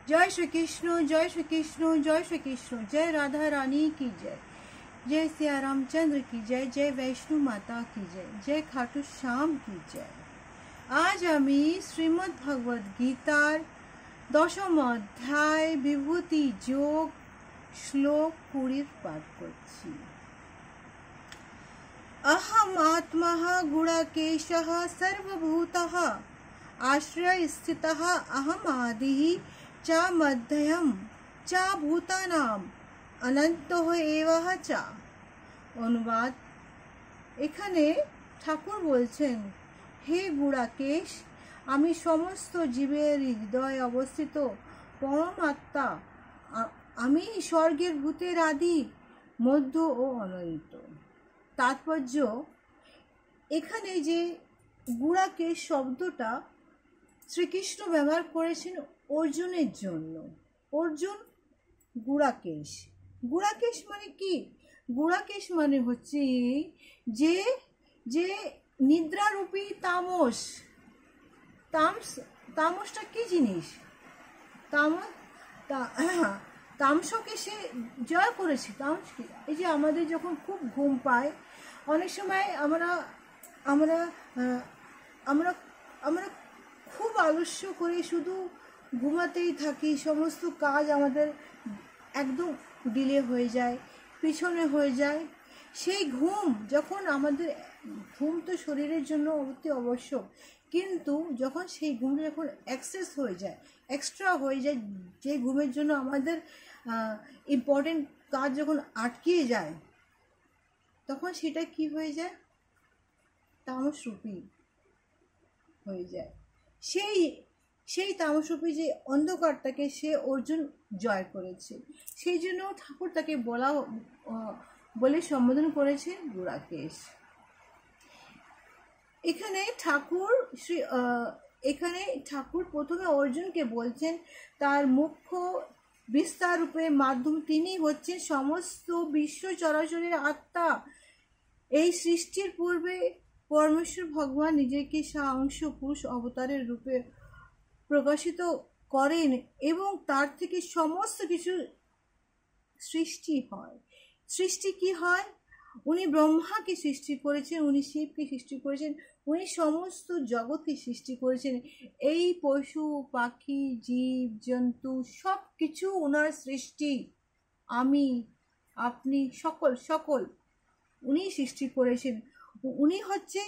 जय श्री कृष्ण, जय श्री कृष्ण, जय श्री कृष्ण। जय राधा रानी की जय, जय सिया रामचंद्र की जय, जय वैष्णो माता की जय, जय खाटू श्याम की जय। आज आमी श्रीमद् भगवद गीतार दशम अध्याय विभूति जोग श्लोक 20 पाठ करছি। अहम आत्मा गुणाकेशः सर्वभूतः आश्रय स्थितः अहम आदिः च मध्यम च भूतानाम अनंतो एवः च। অনুবাদ। এখানে ঠাকুর বলছেন, হে গুড়াকেশ, আমি সমস্ত জীবের হৃদয়ে অবস্থিত পরমাত্মা, আমি স্বর্গের ভূতের আদি, মধ্য ও অনন্ত। তাৎপর্য, এখানে যে গুড়াকেশ শব্দটা শ্রীকৃষ্ণ ব্যবহার করেছেন অর্জুনের জন্য। অর্জুন গুড়াকেশ। গুড়াকেশ মানে কি? গুড়াকেশ মানে হচ্ছে যে যে নিদ্রারূপী তামস। তামসটা কি জিনিস? তামসকে সে জয় করেছে। তামস কি? এই যে আমাদের যখন খুব ঘুম পায়, অনেক সময় আমরা আমরা আমরা আমরা খুব আলস্য করে শুধু ঘুমাতেই থাকি। সমস্ত কাজ আমাদের একদম ডিলে হয়ে যায়, পিছনে হয়ে যায়। সেই ঘুম যখন আমাদের, ঘুম তো শরীরের জন্য অতি আবশ্যক, কিন্তু যখন সেই ঘুমটা যখন এক্সেস হয়ে যায়, এক্সট্রা হয়ে যায়, যে ঘুমের জন্য আমাদের ইম্পর্টেন্ট কাজ যখন আটকিয়ে যায়, তখন সেটা কি হয়ে যায়? তামসরূপী হয়ে যায়। সেই তামসরূপী যে অন্ধকারটাকে সে অর্জুন জয় করেছে। সেই জন্য ঠাকুর তাকে বলে সম্বোধন করেছে গুড়াকেশ। এখানে ঠাকুর প্রথমে অর্জুনকে বলছেন তার মুখ্য বিস্তার রূপে মাধ্যম তিনি হচ্ছেন সমস্ত বিশ্ব চরাচরের আত্মা। এই সৃষ্টির পূর্বে পরমেশ্বর ভগবান নিজেকে সাংশ পুরুষ অবতারের রূপে প্রকাশিত করেন এবং তার থেকে সমস্ত কিছু সৃষ্টি হয়। সৃষ্টি কি হয়? উনি ব্রহ্মাকে সৃষ্টি করেছেন, উনি শিবকে সৃষ্টি করেছেন, উনি সমস্ত জগৎকে সৃষ্টি করেছেন। এই পশু পাখি জীব জন্তু সব কিছু ওনার সৃষ্টি। আমি আপনি সকল উনি সৃষ্টি করেছেন। উনি হচ্ছে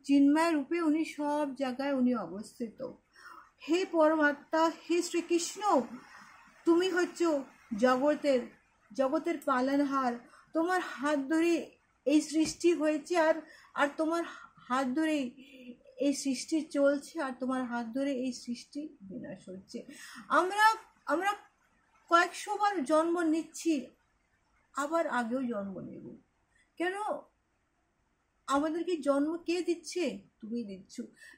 চিন্ময় রূপে উনি সব জায়গায় উনি অবস্থিত। হে পরমাত্মা, হে শ্রীকৃষ্ণ, তুমি হচ্ছে জগতের পালনহার। তোমার হাত ধরে এই সৃষ্টি হয়েছে, আর তোমার হাত ধরে এই সৃষ্টি চলছে, আর তোমার হাত ধরে এই সৃষ্টি বিনাশ হচ্ছে। আমরা কয়েকশোবার জন্ম নিচ্ছি, আবার আগেও জন্ম নেব। কেন? আমাদেরকে জন্ম কে দিচ্ছে? তুমি দিচ্ছ।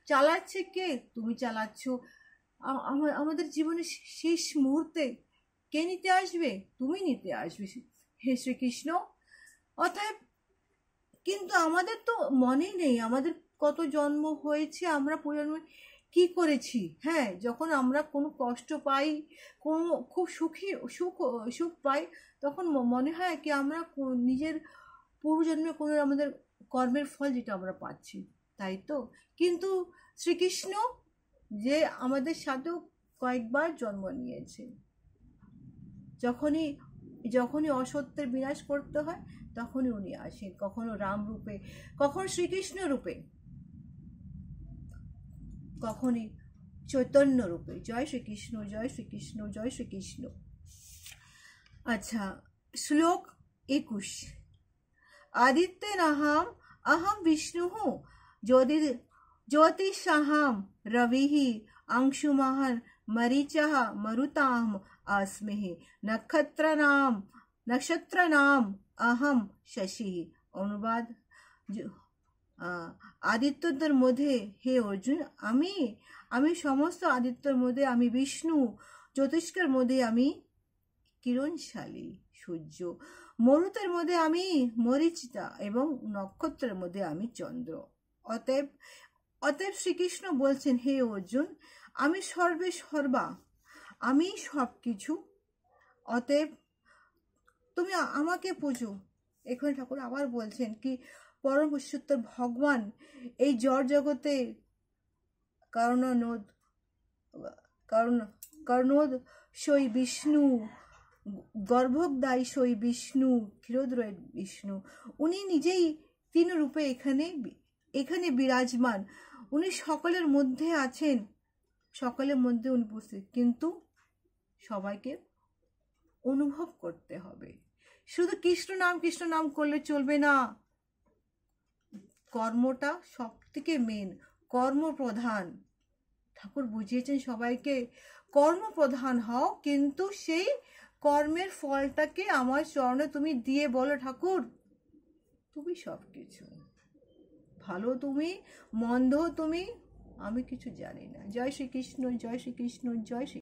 চালাচ্ছে কে? তুমি চালাচ্ছ। আমাদের জীবনের শেষ মুহূর্তে কে নিতে আসবে? তুমি নিতে আসবে, হে শ্রীকৃষ্ণ। অতএব কিন্তু আমাদের তো মনে নেই আমাদের কত জন্ম হয়েছে, আমরা প্রজন্ম কি করেছি। হ্যাঁ, যখন আমরা কোনো কষ্ট পাই, কোনো খুব সুখ পাই, তখন মনে হয় কি আমরা নিজের পূর্বজন্মে কোনো আমাদের কর্মের ফল যেটা আমরা পাচ্ছি, তাই তো। কিন্তু শ্রীকৃষ্ণ যে আমাদের সাথেও কয়েকবার জন্ম নিয়েছে। যখনই অসত্যের বিনাশ করতে হয়, তখনই উনি আসেন, কখনো রাম রূপে, কখনো শ্রীকৃষ্ণ রূপে, কখনই চৈতন্য রূপে। জয় শ্রীকৃষ্ণ, জয় শ্রীকৃষ্ণ, জয় শ্রীকৃষ্ণ। আচ্ছা, শ্লোক 21। आदित्यनाहम अहम विष्णु ज्योतिषाहम रविः अंशुमहन मरीचः मरुताम अस्मि नक्षत्रनाम अहम शशि। অনুবাদ। আদিত্যদের মধ্যে হে অর্জুন, আমি সমস্ত আদিত্যের মধ্যে আমি বিষ্ণু, জ্যোতিষ্কের মধ্যে আমি কিরণশালী সূর্য, মরুতের মধ্যে আমি মরিচিতা এবং নক্ষত্রের মধ্যে আমি চন্দ্র। অতএব শ্রীকৃষ্ণ বলছেন, হে অর্জুন, আমি সর্বে সর্বা, আমি সব কিছু, অতএব তুমি আমাকে পুজো। এখানে ঠাকুর আবার বলছেন কি, পরম পুরুষোত্তম ভগবান এই জড় জগতে কারণোদ কারণোদ সই বিষ্ণু, গর্ভদায়ী সই বিষ্ণু, ক্ষীরোদয় বিষ্ণু। উনি নিজেই তিন রূপে এখানে বিরাজমান। উনি সকলের মধ্যে আছেন, সকলের মধ্যে উনি উপস্থিত, কিন্তু সবাইকে অনুভব করতে হবে। শুধু কৃষ্ণ নাম করলে চলবে না, কর্মটা সব থেকে মেন, কর্মপ্রধান। ঠাকুর বুঝিয়েছেন সবাইকে কর্মপ্রধান হও, কিন্তু সেই কর্মের ফলটাকে আমার চরণে তুমি দিয়ে বলো, ঠাকুর তুমি সব কিছু, ভালো তুমি, মন্দ তুমি, আমি কিছু জানি না। জয় শ্রীকৃষ্ণ, জয় শ্রীকৃষ্ণ, জয় শ্রী।